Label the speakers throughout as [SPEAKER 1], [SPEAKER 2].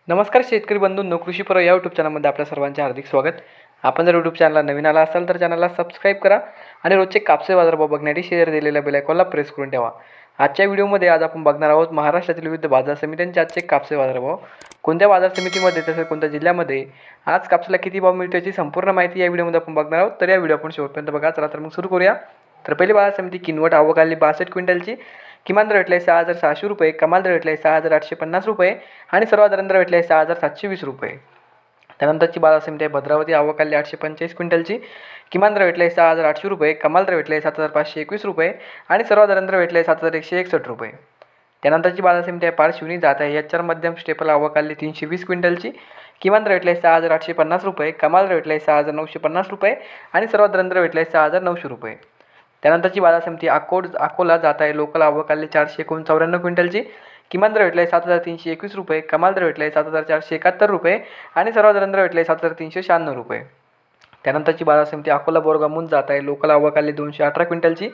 [SPEAKER 1] नमस्कार शेतकरी बंधूंनो, कृषीपर्व या यूट्यूब चॅनलमध्ये आपल्या सर्वांचे हार्दिक स्वागत. आपण जर यूट्यूब चॅनलला नवीन आला असाल तर चॅनलला सबस्क्राईब करा आणि रोजचे कापसे बाजारभाव बघण्यासाठी शेअर दिलेल्या बेल आयकॉनला प्रेस करून ठेवा. आजच्या व्हिडिओमध्ये आज आपण बघणार आहोत महाराष्ट्रातील विविध बाजार समित्यांचे आजचे कापसे बाजारभाव. कोणत्या बाजार समितीमध्ये तसेच कोणत्या जिल्ह्यामध्ये आज कापसाला किती भाव मिळतो याची संपूर्ण माहिती या व्हिडिओमध्ये आपण बघणार आहोत. तर या व्हिडिओ आपण शेवटपर्यंत बघा. चला तर मग सुरू करूया. तर पहिली बाजार समिती किनवट आवक आली 62 क्विंटलची. किमान दर भेटले 6,600 रुपये, कमाल दर भेटले 6,850 रुपये आणि सर्वसाधारण दर भेटले 6,720 रुपये. त्यानंतरची बाजार समिती आहे भद्रावती आवक आली 845 क्विंटलची. किमान दर भेटले 6,800 रुपये, कमाल दर भेटले 7,521 रुपये आणि सर्वसाधारण दर भेटले 7,161 रुपये. त्यानंतरची बाजार समिती आहे पारशिवनी जात आहे HR मध्यम स्टेपल आवक आली 320 क्विंटलची. किमान दर भेटले 6,850 रुपये, कमाल दर भेटले 6,950 रुपये आणि सर्वसाधारण दर भेटले 6,900 रुपये. त्यानंतरची बाजार समिती अकोला जात आहे लोकल आवक आली 454 क्विंटलची. किमान दर भेटले 7,321 रुपये, कमाल दर भेटले 7,471 रुपये आणि सर्वसाधारण दर भेटले 7,396 रुपये. त्यानंतरची बाजार समिती अकोला बोरगामून जात आहे लोकल आवक आली 218 क्विंटलची.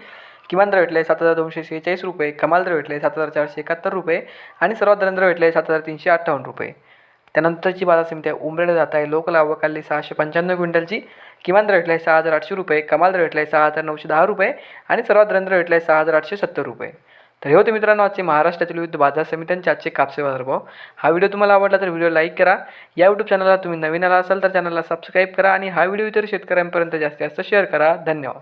[SPEAKER 1] किमान दर भेटले 7,246 रुपये, कमाल दर भेटले 7,471 रुपये आणि सर्वसाधारण दर भेटले 7,358 रुपये. त्यानंतरची बाजार समिती आहे उमरेड जात आहे लोकल आवक आली 695 क्विंटलची. किमान दर भेटले 6,800 रुपये, कमाल दर भेटले 6,910 रुपये आणि सर्वसाधारण दर भेटले 6,870 रुपये. तर हे होते मित्रांनो आजचे महाराष्ट्रातील विविध बाजार समित्यांचे आजचे कापसे बाजारभाव. हा व्हिडिओ तुम्हाला आवडला तर व्हिडिओ लाईक करा. या यूट्यूब चॅनलला तुम्ही नवीन आला असाल तर चॅनलला सबस्क्राईब करा आणि हा व्हिडिओ इतर शेतकऱ्यांपर्यंत जास्तीत जास्त शेअर करा. धन्यवाद.